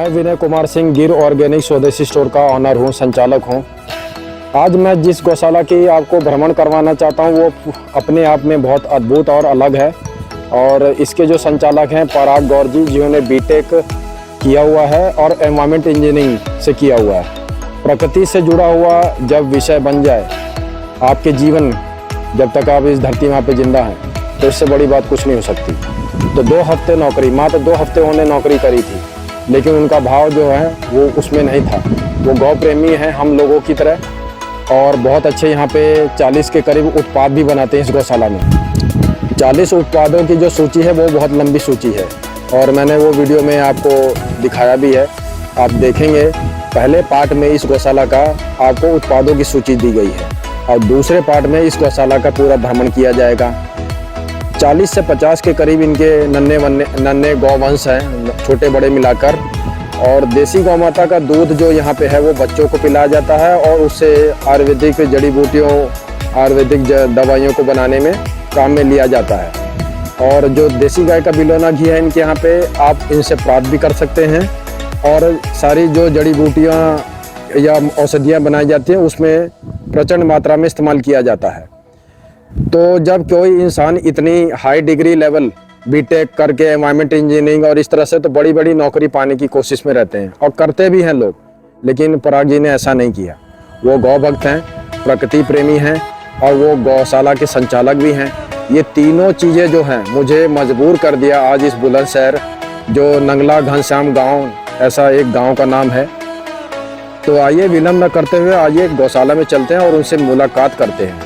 मैं विनय कुमार सिंह गिर ऑर्गेनिक स्वदेशी स्टोर का ऑनर हूँ, संचालक हूँ। आज मैं जिस गौशाला की आपको भ्रमण करवाना चाहता हूँ वो अपने आप में बहुत अद्भुत और अलग है। और इसके जो संचालक हैं पराग गौर जी, जिन्होंने बीटेक किया हुआ है और एनवायरमेंट इंजीनियरिंग से किया हुआ है। प्रकृति से जुड़ा हुआ जब विषय बन जाए आपके जीवन, जब तक आप इस धरती माँ पे जिंदा हैं, तो इससे बड़ी बात कुछ नहीं हो सकती। तो 2 हफ्ते नौकरी, मात्र 2 हफ्ते उन्होंने नौकरी करी थी, लेकिन उनका भाव जो है वो उसमें नहीं था। वो गौ प्रेमी हैं हम लोगों की तरह और बहुत अच्छे यहाँ पे 40 के करीब उत्पाद भी बनाते हैं इस गौशाला में। 40 उत्पादों की जो सूची है वो बहुत लंबी सूची है और मैंने वो वीडियो में आपको दिखाया भी है। आप देखेंगे पहले पार्ट में इस गौशाला का आपको उत्पादों की सूची दी गई है और दूसरे पार्ट में इस गौशाला का पूरा भ्रमण किया जाएगा। 40 से 50 के करीब इनके नन्हे गौवंश हैं, छोटे बड़े मिलाकर। और देसी गौ माता का दूध जो यहाँ पे है वो बच्चों को पिलाया जाता है और उससे आयुर्वेदिक जड़ी बूटियों, आयुर्वेदिक दवाइयों को बनाने में काम में लिया जाता है। और जो देसी गाय का बिलोना घी है इनके यहाँ पे आप इनसे प्राप्त भी कर सकते हैं। और सारी जो जड़ी बूटियाँ या औषधियाँ बनाई जाती हैं उसमें प्रचंड मात्रा में इस्तेमाल किया जाता है। तो जब कोई इंसान इतनी हाई डिग्री लेवल बीटेक करके एनवायरमेंट इंजीनियरिंग और इस तरह से तो बड़ी बड़ी नौकरी पाने की कोशिश में रहते हैं और करते भी हैं लोग, लेकिन पराग जी ने ऐसा नहीं किया। वो गौ भक्त हैं, प्रकृति प्रेमी हैं और वो गौशाला के संचालक भी हैं। ये तीनों चीज़ें जो हैं मुझे मजबूर कर दिया आज इस बुलंदशहर जो नंगला घनश्याम गाँव, ऐसा एक गाँव का नाम है। तो आइए विलंब न करते हुए आइए गौशाला में चलते हैं और उनसे मुलाकात करते हैं।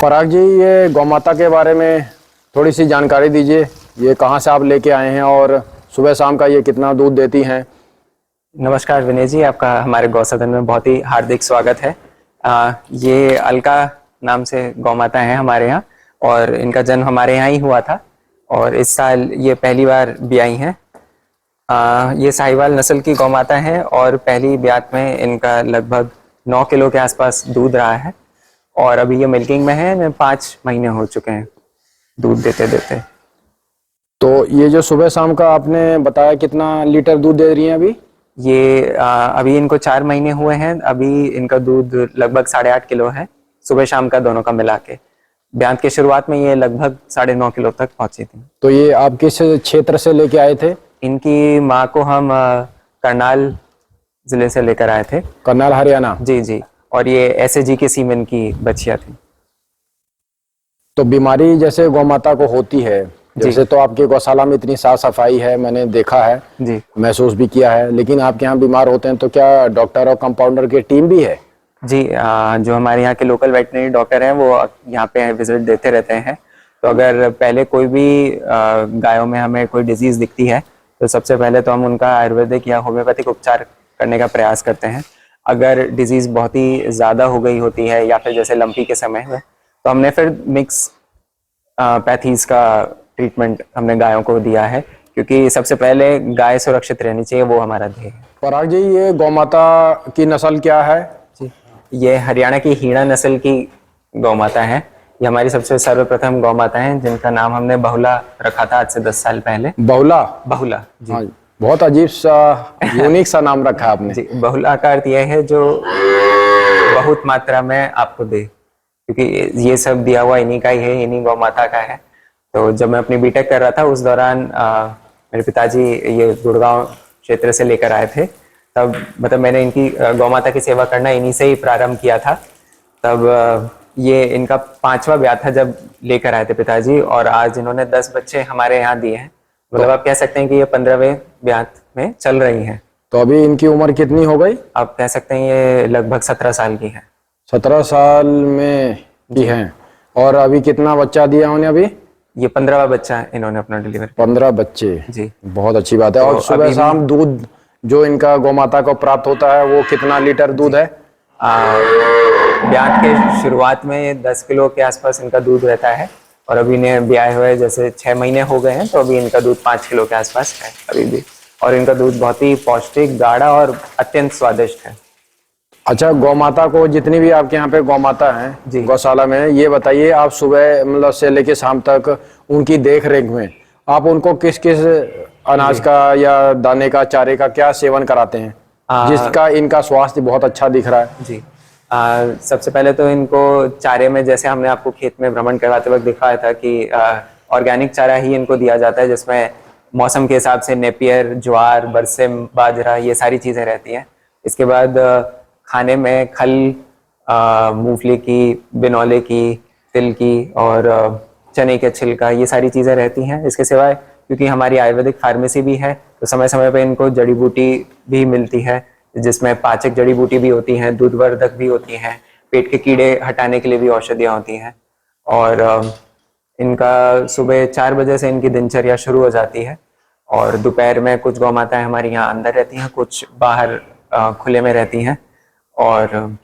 पराग जी, ये गौ माता के बारे में थोड़ी सी जानकारी दीजिए। ये कहाँ से आप लेके आए हैं और सुबह शाम का ये कितना दूध देती हैं? नमस्कार विनय जी, आपका हमारे गौ सदन में बहुत ही हार्दिक स्वागत है। ये अलका नाम से गौ माता है हमारे यहाँ और इनका जन्म हमारे यहाँ ही हुआ था और इस साल ये पहली बार ब्याई हैं। ये साहिवाल नस्ल की गौ माता है और पहली ब्यात में इनका लगभग 9 किलो के आसपास दूध रहा है और अभी ये मिल्किंग में है। 5 महीने हो चुके हैं दूध देते देते। तो ये जो सुबह शाम का आपने बताया, कितना लीटर दूध दे रही हैं अभी? ये अभी इनको 4 महीने हुए हैं। अभी इनका दूध लगभग 8.5 किलो है, सुबह शाम का दोनों का मिला के। ब्यात के शुरुआत में ये लगभग 9.5 किलो तक पहुंची थी। तो ये आप किस क्षेत्र से लेके आए थे? इनकी माँ को हम करनाल जिले से लेकर आए थे। करनाल, हरियाणा? जी जी। और ये SAG के सीमेन की बच्चियां थी। तो बीमारी जैसे गौ माता को होती है, जैसे तो आपके गौशाला में इतनी साफ सफाई है, मैंने देखा है जी, महसूस भी किया है, लेकिन आपके यहाँ बीमार होते हैं तो क्या डॉक्टर और कंपाउंडर की टीम भी है? जी, जो हमारे यहाँ के लोकल वेटनरी डॉक्टर हैं वो यहाँ पे विजिट देते रहते हैं। तो अगर पहले कोई भी गायों में हमें कोई डिजीज दिखती है तो सबसे पहले तो हम उनका आयुर्वेदिक या होम्योपैथिक उपचार करने का प्रयास करते हैं। अगर डिजीज बहुत ही ज़्यादा हो गई होती है या फिर जैसे लंपी के समय में, तो हमने फिर मिक्स पैथीज का ट्रीटमेंट हमने गायों को दिया है, क्योंकि सबसे पहले गाय सुरक्षित रहनी चाहिए, वो हमारा ध्येय है। पराग जी, ये गौ माता की नस्ल क्या है? जी, ये हरियाणा की हीणा नस्ल की गौ माता है। ये हमारी सबसे सर्वप्रथम गौ माता है जिनका नाम हमने बहुला रखा था आज से 10 साल पहले। बहुला? बहुला जी। हाँ, बहुत अजीब सा यूनिक सा नाम रखा आपने। जी, बहुला का अर्थ यह है जो बहुत मात्रा में आपको दे, क्योंकि ये सब दिया हुआ इन्हीं का ही है, इन्हीं गौ माता का है। तो जब मैं अपनी बीटेक कर रहा था उस दौरान मेरे पिताजी ये गुड़गांव क्षेत्र से लेकर आए थे। तब मतलब मैंने इनकी गौ माता की सेवा करना इन्हीं से ही प्रारंभ किया था। तब ये इनका 5वां ब्याह था जब लेकर आए थे पिताजी, और आज इन्होंने 10 बच्चे हमारे यहाँ दिए हैं। मतलब आप कह सकते हैं कि ये 15वें ब्यात में चल रही हैं। तो अभी इनकी उम्र कितनी हो गई? आप कह सकते हैं ये लगभग 17 साल की है। 17 साल में की हैं। और अभी कितना बच्चा दिया उन्हें अभी? ये 15वां बच्चा इन्होंने अपना डिलीवर 15 बच्चे। जी। बहुत अच्छी बात है। तो और सुबह अभी भी- शाम दूध जो इनका गौमाता को प्राप्त होता है वो कितना लीटर दूध है? ब्यात के शुरुआत में 10 किलो के आसपास इनका दूध रहता है, और अभी इन्हें ब्याए हुए जैसे 6 महीने हो गए हैं, तो अभी इनका दूध 5 किलो के आसपास है अभी भी। और इनका दूध बहुत ही पौष्टिक, गाढ़ा और अत्यंत स्वादिष्ट है। अच्छा, गौमाता को जितनी भी आपके यहाँ पे गौमाता हैं जी। गौशाला में, ये बताइए आप सुबह मतलब से लेके शाम तक उनकी देख रेख में आप उनको किस किस अनाज का या दाने का, चारे का क्या सेवन कराते हैं जिसका इनका स्वास्थ्य बहुत अच्छा दिख रहा है? जी। सबसे पहले तो इनको चारे में, जैसे हमने आपको खेत में भ्रमण करवाते वक्त दिखाया था कि ऑर्गेनिक चारा ही इनको दिया जाता है, जिसमें मौसम के हिसाब से नेपियर, ज्वार, बरसिम, बाजरा, ये सारी चीज़ें रहती हैं। इसके बाद खाने में खल, मूंगफली की, बिनौले की, तिल की और चने के छिलका, ये सारी चीज़ें रहती हैं। इसके सिवाय क्योंकि हमारी आयुर्वेदिक फार्मेसी भी है, तो समय समय पर इनको जड़ी बूटी भी मिलती है, जिसमें पाचक जड़ी बूटी भी होती हैं, दूधवर्धक भी होती हैं, पेट के कीड़े हटाने के लिए भी औषधियाँ होती हैं। और इनका सुबह 4 बजे से इनकी दिनचर्या शुरू हो जाती है, और दोपहर में कुछ गौ माताएं हमारी यहाँ अंदर रहती हैं, कुछ बाहर खुले में रहती हैं। और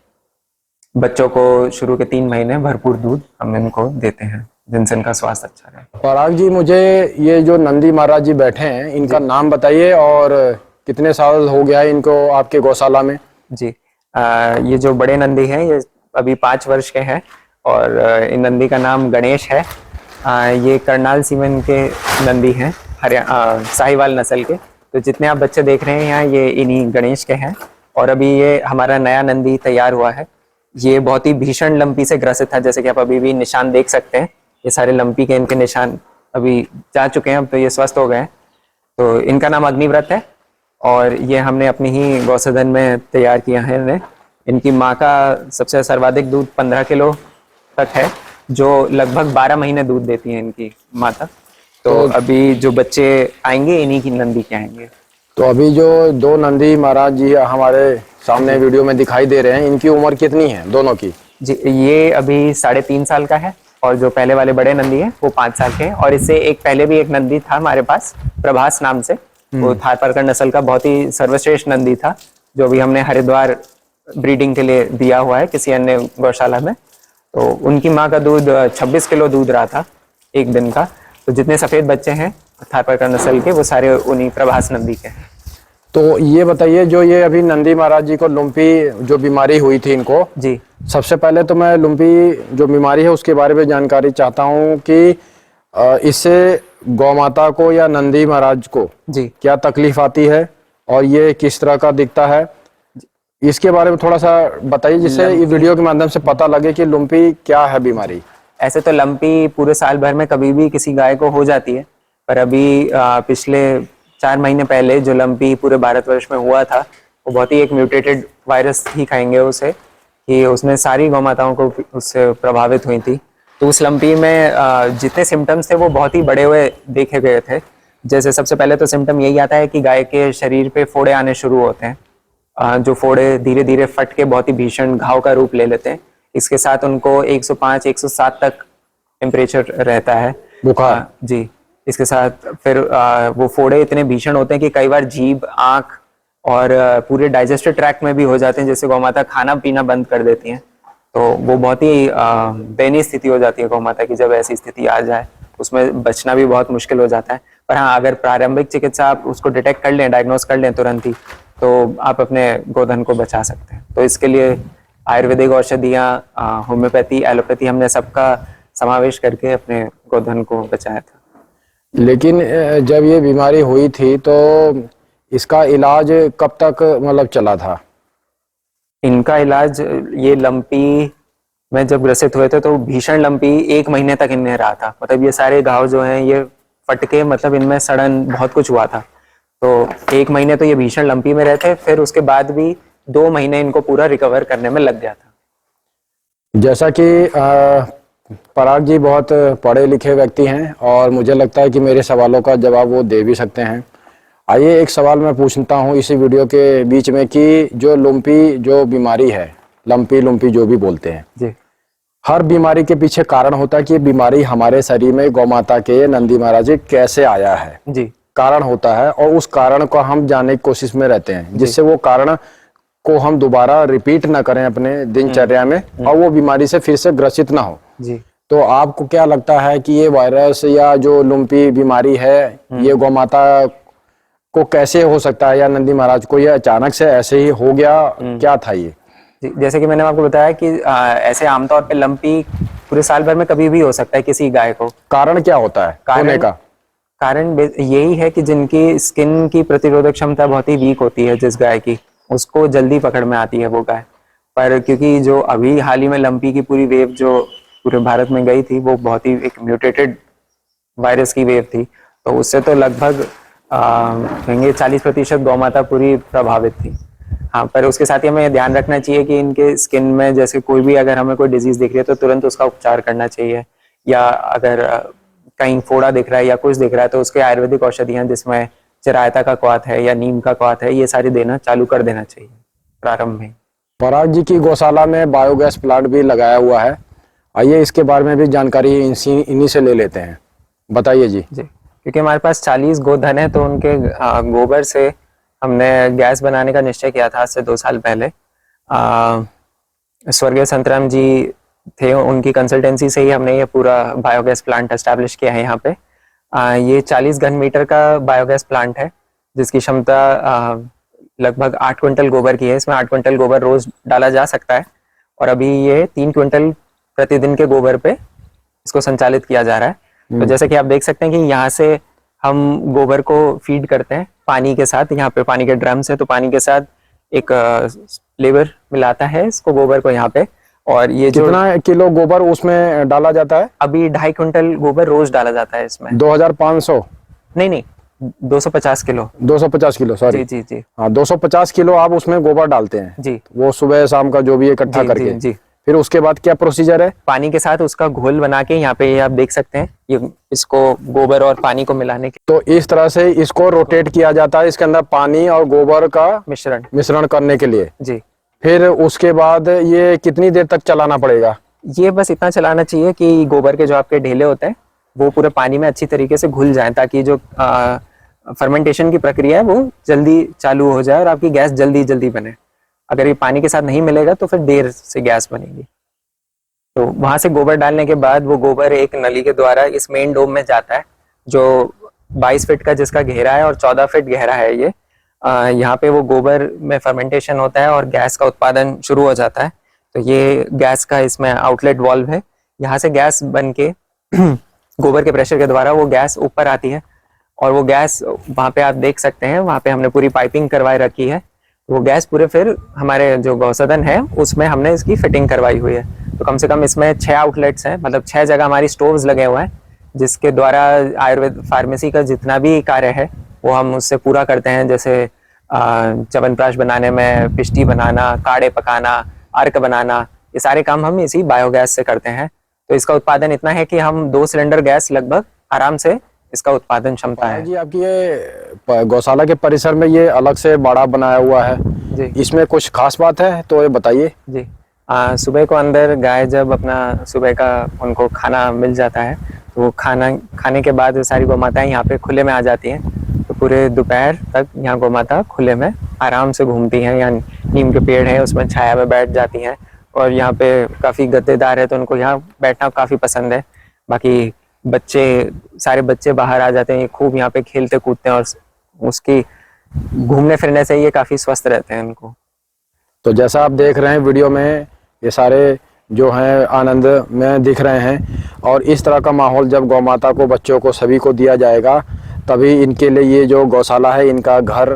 बच्चों को शुरू के 3 महीने भरपूर दूध हम इनको देते हैं, जिनसे इनका स्वास्थ्य अच्छा रहे। पराग जी, मुझे ये जो नंदी महाराज जी बैठे हैं इनका नाम बताइए और कितने साल हो गया है इनको आपके गौशाला में? जी। ये जो बड़े नंदी हैं ये अभी 5 वर्ष के हैं, और इन नंदी का नाम गणेश है। ये करनाल सीमेंट के नंदी हैं, साहिवाल नस्ल के। तो जितने आप बच्चे देख रहे हैं यहाँ, ये इन्हीं गणेश के हैं। और अभी ये हमारा नया नंदी तैयार हुआ है। ये बहुत ही भीषण लंपी से ग्रसित था, जैसे कि आप अभी भी निशान देख सकते हैं। ये सारे लंपी के इनके निशान अभी जा चुके हैं, अब तो ये स्वस्थ हो गए हैं। तो इनका नाम अग्निव्रत है, और ये हमने अपनी ही गौसदन में तैयार किया है इन्हें। इनकी माँ का सबसे सर्वाधिक दूध 15 किलो तक है, जो लगभग 12 महीने दूध देती है इनकी माता। तो अभी जो बच्चे आएंगे इन्हीं की नंदी के आएंगे। तो अभी जो 2 नंदी महाराज जी हमारे सामने वीडियो में दिखाई दे रहे हैं, इनकी उम्र कितनी है दोनों की? जी, ये अभी 3.5 साल का है, और जो पहले वाले बड़े नंदी है वो 5 साल के हैं। और इससे एक पहले भी एक नंदी था हमारे पास, प्रभास नाम से। वो थारपारकर नस्ल का बहुत ही सर्वश्रेष्ठ नंदी था, जो अभी हमने हरिद्वार ब्रीडिंग के लिए दिया हुआ है किसी अन्य गौशाला में। तो उनकी माँ का दूध 26 किलो दूध रहा था एक दिन का। तो जितने सफेद बच्चे हैं थारपारकर नस्ल के, वो सारे उन्हीं प्रभास नंदी के हैं। तो ये बताइए, जो ये अभी नंदी महाराज जी को लुम्पी जो बीमारी हुई थी इनको, जी, सबसे पहले तो मैं लुम्पी जो बीमारी है उसके बारे में जानकारी चाहता हूँ कि इससे गौमाता को या नंदी महाराज को जी, क्या तकलीफ आती है और ये किस तरह का दिखता है, इसके बारे में थोड़ा सा बताइए, जिससे इस वीडियो के माध्यम से पता लगे कि लुम्पी क्या है बीमारी। ऐसे तो लंपी पूरे साल भर में कभी भी किसी गाय को हो जाती है, पर अभी पिछले 4 महीने पहले जो लंपी पूरे भारतवर्ष में हुआ था, वो बहुत ही एक म्यूटेटेड वायरस ही कहेंगे उसे, कि उसने सारी गौ माताओं को उससे प्रभावित हुई थी। तो उस लंपी में जितने सिम्टम्स थे वो बहुत ही बड़े हुए देखे गए थे। जैसे सबसे पहले तो सिम्टम यही आता है कि गाय के शरीर पे फोड़े आने शुरू होते हैं, जो फोड़े धीरे धीरे फट के बहुत ही भीषण घाव का रूप ले लेते हैं। इसके साथ उनको 105-107 तक टेम्परेचर रहता है, बुखार। जी। इसके साथ फिर वो फोड़े इतने भीषण होते हैं कि कई बार जीभ, आंख और पूरे डाइजेस्टिव ट्रैक्ट में भी हो जाते हैं, जैसे गौ माता खाना पीना बंद कर देती हैं। तो वो बहुत ही दयनीय स्थिति हो जाती है गौ माता की। जब ऐसी स्थिति आ जाए उसमें बचना भी बहुत मुश्किल हो जाता है। पर हाँ, अगर प्रारंभिक चिकित्सा आप उसको डिटेक्ट कर लें, डायग्नोस कर लें तुरंत ही, तो आप अपने गोधन को बचा सकते हैं। तो इसके लिए आयुर्वेदिक औषधियाँ, होम्योपैथी, एलोपैथी, हमने सबका समावेश करके अपने गोधन को बचाया था। लेकिन जब ये बीमारी हुई थी तो इसका इलाज कब तक मतलब चला था? इनका इलाज, ये लंपी में जब ग्रसित हुए थे तो भीषण लंपी 1 महीने तक इनमें रहा था। मतलब ये सारे घाव जो हैं ये फटके, मतलब इनमें सड़न बहुत कुछ हुआ था। तो 1 महीने तो ये भीषण लंपी में रहते, फिर उसके बाद भी 2 महीने इनको पूरा रिकवर करने में लग गया था। जैसा कि पराग जी बहुत पढ़े लिखे व्यक्ति हैं और मुझे लगता है कि मेरे सवालों का जवाब वो दे भी सकते हैं। आइए एक सवाल मैं पूछता हूँ इसी वीडियो के बीच में कि जो लुम्पी जो बीमारी है, लंपी लुम्पी जो भी बोलते हैं, जी हर बीमारी के पीछे कारण होता है कि ये बीमारी हमारे शरीर में गौ माता के नंदी महाराज जी कैसे आया है, जी कारण होता है और उस कारण को हम जानने की कोशिश में रहते हैं जिससे वो कारण को हम दोबारा रिपीट ना करें अपने दिनचर्या में और वो बीमारी से फिर से ग्रसित ना हो। जी। तो आपको क्या लगता है कि ये वायरस या जो लुम्पी बीमारी है ये गौ माता को कैसे हो सकता है, या नंदी महाराज को ये अचानक से ऐसे ही हो गया, क्या था ये? जी, जैसे कि मैंने आपको बताया कि ऐसे आमतौर पे लंपी पूरे साल भर में कभी भी हो सकता है किसी गाय को। कारण क्या होता है होने का? कारण यही है कि जिनकी स्किन की प्रतिरोधक क्षमता बहुत ही वीक होती है, जिस गाय की, उसको जल्दी पकड़ में आती है वो गाय। पर क्योंकि जो अभी हाल ही में लंपी की पूरी वेव जो पूरे भारत में गई थी वो बहुत ही एक म्यूटेटेड वायरस की वेव थी, तो उससे तो लगभग कहेंगे 40% गौ माता पूरी प्रभावित थी। हाँ, पर उसके साथ ही हमें ध्यान रखना चाहिए कि इनके स्किन में जैसे कोई भी अगर हमें कोई डिजीज दिख रही है तो तुरंत उसका उपचार करना चाहिए, या अगर कहीं फोड़ा दिख रहा है या कुछ दिख रहा है तो उसके आयुर्वेदिक औषधियां जिसमें चिरायता का क्वाथ है या नीम का क्वाथ है, ये सारी देना चालू कर देना चाहिए प्रारंभ में। पराग जी की गौशाला में बायोगैस प्लांट भी लगाया हुआ है, आइए इसके बारे में भी जानकारी इन्हीं से ले लेते हैं, बताइए जी। जी, क्योंकि हमारे पास 40 गोधन है तो उनके गोबर से हमने गैस बनाने का निश्चय किया था आज से 2 साल पहले। स्वर्गीय संतराम जी थे, उनकी कंसल्टेंसी से ही हमने ये पूरा बायोगैस प्लांट एस्टैब्लिश किया है यहाँ पे। ये 40 घन मीटर का बायोगैस प्लांट है जिसकी क्षमता लगभग 8 क्विंटल गोबर की है। इसमें 8 क्विंटल गोबर रोज डाला जा सकता है और अभी ये 3 क्विंटल प्रतिदिन के गोबर पे इसको संचालित किया जा रहा है। तो जैसे कि आप देख सकते हैं कि यहाँ से हम गोबर को फीड करते हैं पानी के साथ, यहाँ पे पानी के ड्रम से, तो पानी के साथ एक लेबर मिलाता है इसको गोबर को यहाँ पे, और ये जो कितना किलो गोबर उसमें डाला जाता है? अभी 2.5 क्विंटल गोबर रोज डाला जाता है इसमें। 2500? नहीं, 250 किलो। 250 kilo, sorry. जी जी जी। हाँ, 250 किलो आप उसमें गोबर डालते हैं जी, वो सुबह शाम का जो भी इकट्ठा जी, करके। जी, जी। फिर उसके बाद क्या प्रोसीजर है? पानी के साथ उसका घोल बना के यहाँ पे आप देख सकते हैं, ये इसको गोबर और पानी को मिलाने के तो इस तरह से इसको रोटेट किया जाता है, इसके अंदर पानी और गोबर का मिश्रण करने के लिए। जी। फिर उसके बाद ये कितनी देर तक चलाना पड़ेगा? ये बस इतना चलाना चाहिए कि गोबर के जो आपके ढेले होते हैं वो पूरे पानी में अच्छी तरीके से घुल जाएं, ताकि जो फर्मेंटेशन की प्रक्रिया है वो जल्दी चालू हो जाए और आपकी गैस जल्दी बने। अगर ये पानी के साथ नहीं मिलेगा तो फिर देर से गैस बनेगी। तो वहां से गोबर डालने के बाद वो गोबर एक नली के द्वारा इस मेन डोम में जाता है जो 22 फीट का जिसका घेरा है और 14 फीट गहरा है। ये यहाँ पे वो गोबर में फर्मेंटेशन होता है और गैस का उत्पादन शुरू हो जाता है। तो ये गैस का इसमें आउटलेट वाल्व है, यहाँ से गैस बन के गोबर के प्रेशर के द्वारा वो गैस ऊपर आती है और वो गैस वहाँ पे आप देख सकते हैं, वहाँ पे हमने पूरी पाइपिंग करवाई रखी है। वो गैस पूरे फिर हमारे जो गौसदन है उसमें हमने इसकी फिटिंग करवाई हुई है। तो कम से कम इसमें 6 आउटलेट्स हैं, मतलब 6 जगह हमारी स्टोव्स लगे हुए हैं जिसके द्वारा आयुर्वेद फार्मेसी का जितना भी कार्य है वो हम उससे पूरा करते हैं। जैसे च्यवनप्राश बनाने में, पिष्टी बनाना, काढ़े पकाना, अर्क बनाना, ये सारे काम हम इसी बायोगैस से करते हैं। तो इसका उत्पादन इतना है कि हम 2 सिलेंडर गैस लगभग आराम से इसका उत्पादन क्षमता है। जी, आपकी ये गौशाला के परिसर में ये अलग से बाड़ा बनाया हुआ है जी, इसमें कुछ खास बात है तो ये बताइए। जी, सुबह को अंदर गाय जब अपना सुबह का उनको खाना मिल जाता है तो वो खाने के बाद सारी गौ माताएं यहाँ पे खुले में आ जाती हैं। तो पूरे दोपहर तक यहाँ गौ माता खुले में आराम से घूमती हैं, यहाँ नीम के पेड़ है उसमें छाया में बैठ जाती हैं और यहाँ पे काफ़ी गद्देदार है तो उनको यहाँ बैठना काफ़ी पसंद है। बाकी सारे बच्चे बाहर आ जाते हैं, खूब यहाँ पे खेलते कूदते हैं और उसकी घूमने फिरने से ये काफ़ी स्वस्थ रहते हैं उनको। तो जैसा आप देख रहे हैं वीडियो में ये सारे जो हैं आनंद में दिख रहे हैं और इस तरह का माहौल जब गौ माता को, बच्चों को, सभी को दिया जाएगा तभी इनके लिए ये जो गौशाला है इनका घर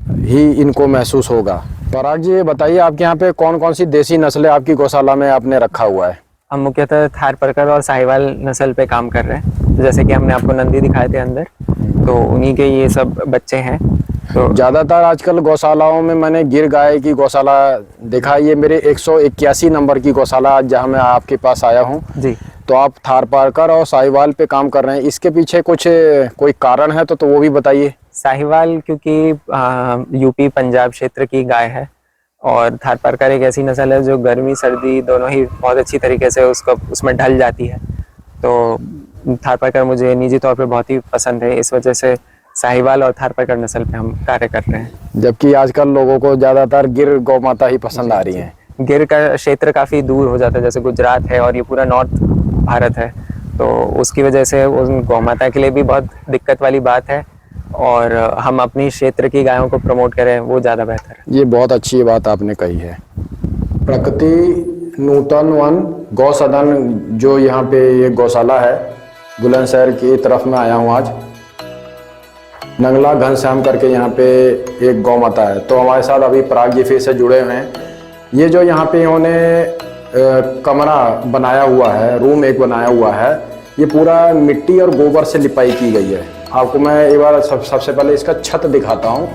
ही इनको महसूस होगा। पराग जी, ये बताइए आपके यहाँ पे कौन कौन सी देसी नस्लें आपकी गौशाला में आपने रखा हुआ है? हम मुख्यतः थारपारकर और साहिवाल नस्ल पे काम कर रहे हैं। तो जैसे कि हमने आपको नंदी दिखाए थे अंदर, तो उन्हीं के ये सब बच्चे हैं। तो ज़्यादातर आजकल गौशालाओं में मैंने गिर गाय की गौशाला देखा। ये मेरे 181 नंबर की गौशाला आज जहाँ मैं आपके पास आया हूँ। जी। तो आप थारपारकर और साहिवाल पे काम कर रहे हैं, इसके पीछे कुछ कोई कारण है तो वो भी बताइए। साहिवाल क्योंकि यूपी पंजाब क्षेत्र की गाय है, और थारपारकर एक ऐसी नस्ल है जो गर्मी सर्दी दोनों ही बहुत अच्छी तरीके से उसमें ढल जाती है। तो थारपारकर मुझे निजी तौर पे बहुत ही पसंद है, इस वजह से साहिवाल और थारपारकर नस्ल पे हम कार्य कर रहे हैं। जबकि आजकल लोगों को ज़्यादातर गिर गौ माता ही पसंद आ रही हैं। गिर का क्षेत्र काफ़ी दूर हो जाता है, जैसे गुजरात है और ये पूरा नॉर्थ भारत है, तो उसकी वजह से उन गौ माता के लिए भी बहुत दिक्कत वाली बात है, और हम अपनी क्षेत्र की गायों को प्रमोट करें वो ज़्यादा बेहतर है। ये बहुत अच्छी बात आपने कही है। प्रकृति नूतन वन गौ सदन जो यहाँ पे ये गौशाला है, बुलंदशहर की तरफ में आया हूँ आज। नंगला घनश्याम करके यहाँ पे एक गौ माता है। तो हमारे साथ अभी पराग जी फिर से जुड़े हुए हैं। ये जो यहाँ पे इन्होंने कमरा बनाया हुआ है, रूम एक बनाया हुआ है, ये पूरा मिट्टी और गोबर से लिपाई की गई है। आपको मैं एक बार सबसे पहले इसका छत दिखाता हूँ।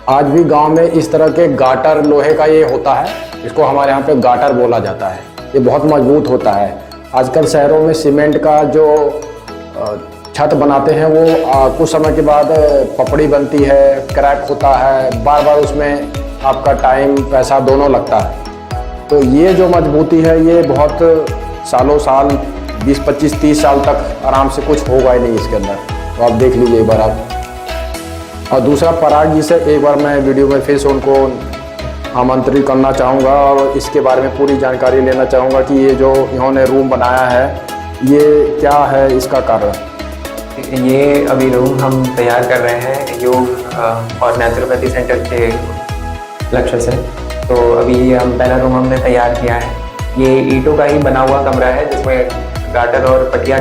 आज भी गांव में इस तरह के गाटर लोहे का ये होता है, इसको हमारे यहाँ पे गाटर बोला जाता है। ये बहुत मजबूत होता है। आजकल शहरों में सीमेंट का जो छत बनाते हैं वो कुछ समय के बाद पपड़ी बनती है, क्रैक होता है, बार बार उसमें आपका टाइम पैसा दोनों लगता है। तो ये जो मजबूती है ये बहुत सालों साल 20, 25, 30 साल तक आराम से कुछ होगा ही नहीं इसके अंदर। तो आप देख लीजिए एक बार आप। और दूसरा, पराग जी से एक बार मैं वीडियो में फिर से उनको आमंत्रित करना चाहूँगा और इसके बारे में पूरी जानकारी लेना चाहूँगा कि ये जो इन्होंने रूम बनाया है ये क्या है, इसका कारण। ये अभी रूम हम तैयार कर रहे हैं योग और नेचुरोपैथी सेंटर के लक्ष्य से। तो अभी ये पहला रूम हमने तैयार किया है। ये ईंटों का ही बना हुआ कमरा है, जिसमें गाटर और पटिया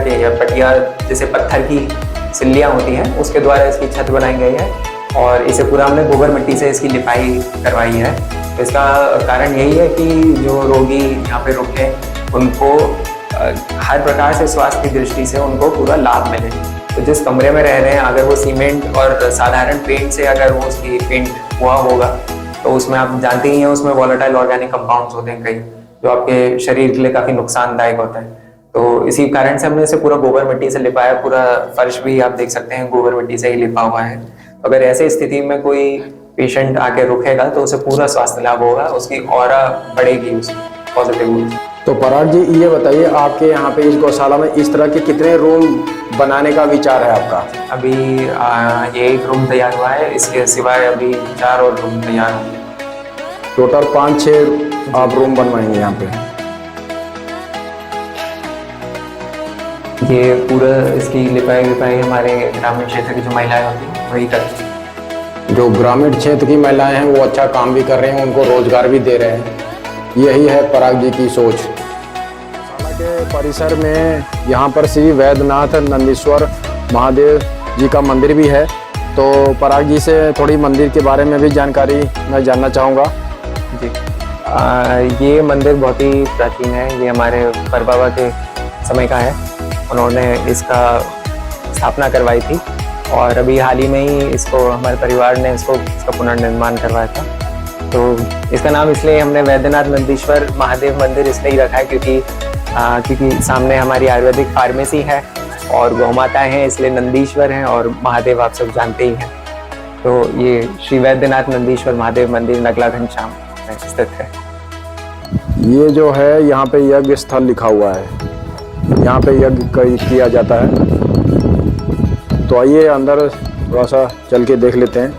जैसे पत्थर की सिल्लियाँ होती हैं उसके द्वारा इसकी छत बनाई गई है, और इसे पूरा हमने गोबर मिट्टी से इसकी लिपाई करवाई है। तो इसका कारण यही है कि जो रोगी यहाँ पे रुके उनको हर प्रकार से स्वास्थ्य की दृष्टि से उनको पूरा लाभ मिले। तो जिस कमरे में रह रहे हैं, अगर वो सीमेंट और साधारण पेंट से अगर वो उसकी पेंट हुआ होगा तो उसमें आप जानते ही हैं उसमें वॉलेटाइल ऑर्गेनिक कंपाउंड्स होते हैं कई, जो आपके शरीर के लिए काफ़ी नुकसानदायक होता है। तो इसी कारण से हमने इसे पूरा गोबर मिट्टी से लिपाया। पूरा फर्श भी आप देख सकते हैं गोबर मिट्टी से ही लिपा हुआ है। तो अगर ऐसे स्थिति में कोई पेशेंट आके रुकेगा तो उसे पूरा स्वास्थ्य लाभ होगा, उसकी ऑरा बढ़ेगी, उसकी पॉजिटिव होगी। तो पराग जी ये बताइए, आपके यहाँ पे इस गौशाला में इस तरह के कितने रूम बनाने का विचार है आपका? अभी ये एक रूम तैयार हुआ है, इसके सिवाय अभी 4 और रूम तैयार होंगे। टोटल 5-6 आप रूम बनवाएंगे यहाँ पे? ये पूरा इसकी लिपाई विपाई हमारे ग्रामीण क्षेत्र की जो महिलाएं होती हैं वही करती हैं। जो ग्रामीण क्षेत्र की महिलाएं हैं वो अच्छा काम भी कर रही हैं, उनको रोजगार भी दे रहे हैं। यही है पराग जी की सोच। गौशाला के परिसर में यहाँ पर श्री वैद्यनाथ नंदीश्वर महादेव जी का मंदिर भी है। तो पराग जी से थोड़ी मंदिर के बारे में भी जानकारी मैं जानना चाहूँगा। जी, ये मंदिर बहुत ही प्राचीन है। ये हमारे पर बाबा के समय का है, उन्होंने इसका स्थापना करवाई थी, और अभी हाल ही में ही इसको हमारे परिवार ने इसका पुनर्निर्माण करवाया था। तो इसका नाम इसलिए हमने वैद्यनाथ नंदीश्वर महादेव मंदिर इसलिए ही रखा है क्योंकि सामने हमारी आयुर्वेदिक फार्मेसी है और गौ माता हैं, इसलिए नंदीश्वर हैं, और महादेव आप सब जानते ही हैं। तो ये श्री वैद्यनाथ नंदीश्वर महादेव मंदिर नगला घनश्याम में स्थित है। ये जो है यहाँ पे यज्ञ स्थल लिखा हुआ है, यहाँ पे यज्ञ किया जाता है। तो आइए अंदर थोड़ा सा चल के देख लेते हैं।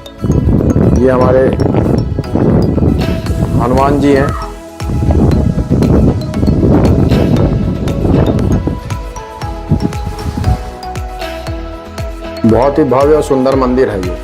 ये हमारे हनुमान जी हैं। बहुत ही भव्य और सुंदर मंदिर है ये।